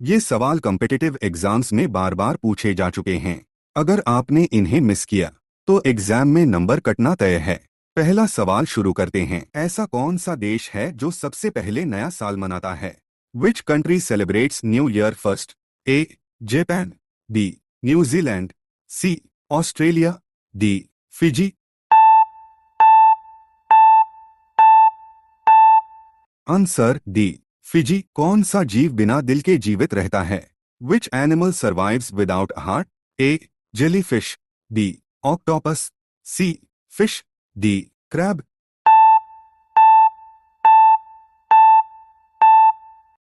ये सवाल competitive exams में बार बार पूछे जा चुके हैं। अगर आपने इन्हें मिस किया तो एग्जाम में नंबर कटना तय है। पहला सवाल शुरू करते हैं। ऐसा कौन सा देश है जो सबसे पहले नया साल मनाता है? Which country celebrates new year first? A Japan, B New Zealand, C Australia, D Fiji. Answer D Fiji. कौन सा जीव बिना दिल के जीवित रहता है? Which animal survives without heart? A jellyfish, B octopus, C fish, D crab.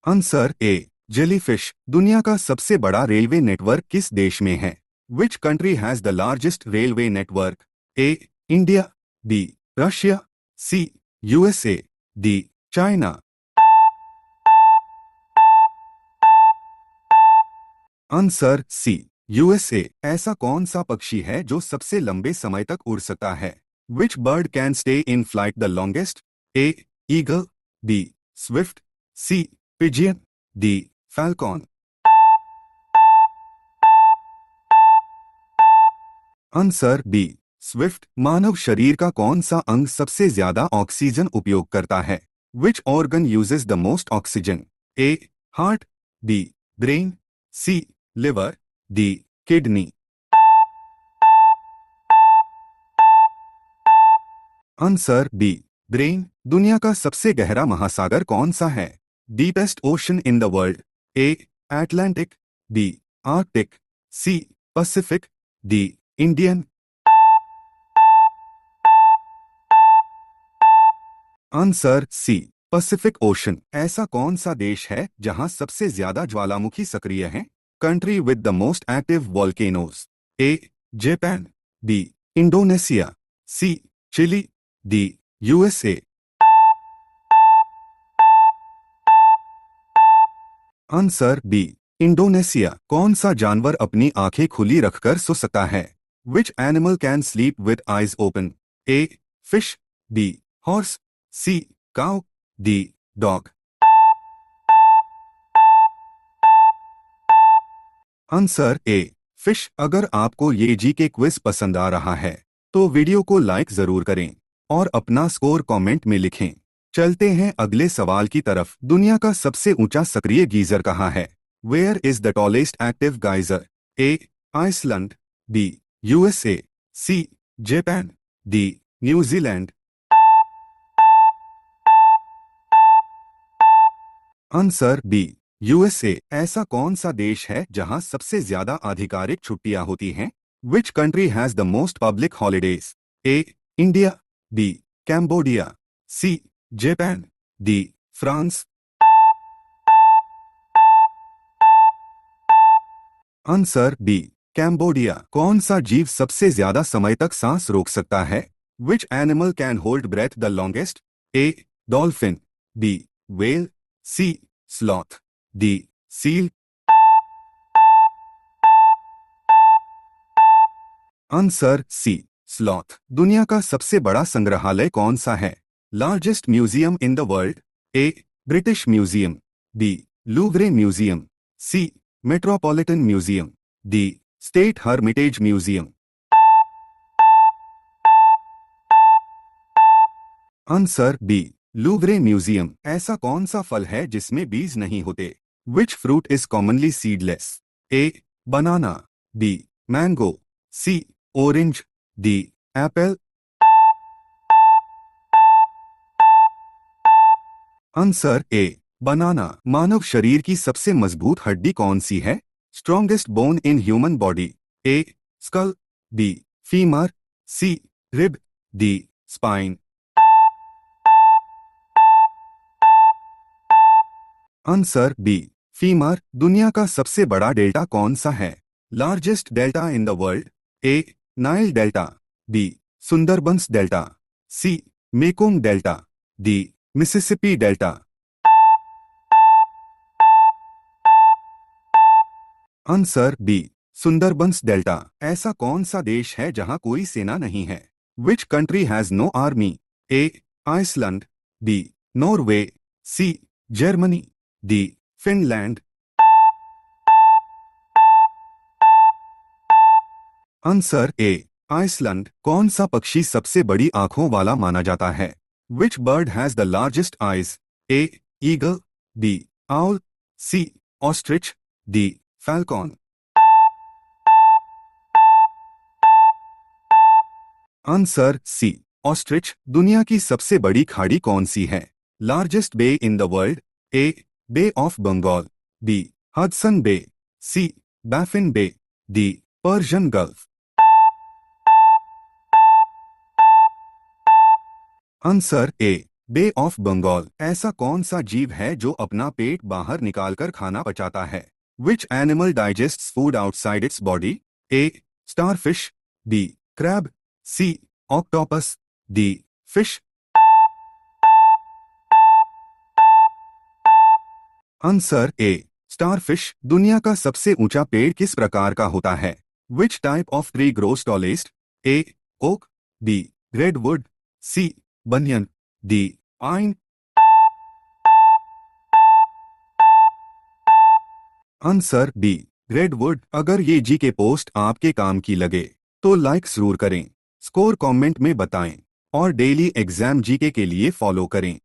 Answer A jellyfish. दुनिया का सबसे बड़ा रेलवे नेटवर्क किस देश में है? Which country has the largest railway network? A India, B Russia, C USA, D China. Answer C USA. ऐसा कौन सा पक्षी है जो सबसे लंबे समय तक उड़ सकता है? Which bird can stay in flight the longest? A eagle, B swift, C pigeon, D falcon. Answer B swift. मानव शरीर का कौन सा अंग सबसे ज्यादा ऑक्सीजन उपयोग करता है? Which organ uses the most oxygen? A heart, B brain, C liver, D kidney. Answer B brain. दुनिया का सबसे गहरा महासागर कौन सा है? Deepest ocean in the world? A Atlantic, B Arctic, C Pacific, D Indian. Answer C Pacific ocean. ऐसा कौन सा देश है जहां सबसे ज्यादा ज्वालामुखी सक्रिय हैं? Country with the most active volcanoes? A Japan, B Indonesia, C Chile, D USA. Answer B Indonesia. कौन सा जानवर अपनी आंखें खुली रखकर सो सकता है? Which animal can sleep with eyes open? A fish, B horse, C cow, D dog. Answer A fish. अगर आपको ये जी के क्विज पसंद आ रहा है तो वीडियो को लाइक जरूर करें और अपना स्कोर कमेंट में लिखें। चलते हैं अगले सवाल की तरफ। दुनिया का सबसे ऊंचा सक्रिय गीजर कहाँ है? Where is the tallest active geyser? A Iceland, B USA, C Japan, D New Zealand. Answer B USA. ऐसा कौन सा देश है जहां सबसे ज्यादा आधिकारिक छुट्टियां होती हैं? Which country has the most public holidays? A India, B Cambodia, C Japan, D France. Answer B Cambodia. कौन सा जीव सबसे ज्यादा समय तक सांस रोक सकता है? Which animal can hold breath the longest? A dolphin, B whale, C sloth, D seal. Answer C sloth. दुनिया का सबसे बड़ा संग्रहालय कौन सा है? Largest museum in the world? A British museum, B Louvre museum, C Metropolitan museum, D State Hermitage museum. Answer B Louvre museum. ऐसा कौन सा फल है जिसमें बीज नहीं होते? Which fruit is commonly seedless? A banana, B mango, C orange, D apple. Answer A banana. मानव शरीर की सबसे मजबूत हड्डी कौन सी है? Strongest bone in human body? A skull, B femur, C rib, D spine. Answer B femur. दुनिया का सबसे बड़ा डेल्टा कौन सा है? Largest delta in the world? A Nile delta, B Sundarbans delta, C Mekong delta, D Mississippi delta. Answer B Sundarbans delta. ऐसा कौन सा देश है जहां कोई सेना नहीं है? Which country has no army? A Iceland, B Norway, C Germany, D Finland. Answer A Iceland. कौन सा पक्षी सबसे बड़ी आंखों वाला माना जाता है? Which bird has the largest eyes? A eagle, B owl, C ostrich, D falcon. Answer C ostrich. दुनिया की सबसे बड़ी खाड़ी कौन सी है? Largest bay in the world? A bay of Bengal, B Hudson bay, C Baffin bay, D Persian gulf. Answer A bay of Bengal. ऐसा कौन सा जीव है जो अपना पेट बाहर निकालकर खाना पचाता है? Which animal digests food outside its body? A starfish, B crab, C octopus, D fish. Answer A starfish. दुनिया का सबसे ऊंचा पेड़ किस प्रकार का होता है? Which type of tree grows tallest? A oak, B redwood, C banyan, D pine. Answer B redwood. अगर ये जी के पोस्ट आपके काम की लगे तो लाइक जरूर करें, स्कोर कमेंट में बताएं और डेली एग्जाम जीके के लिए फॉलो करें।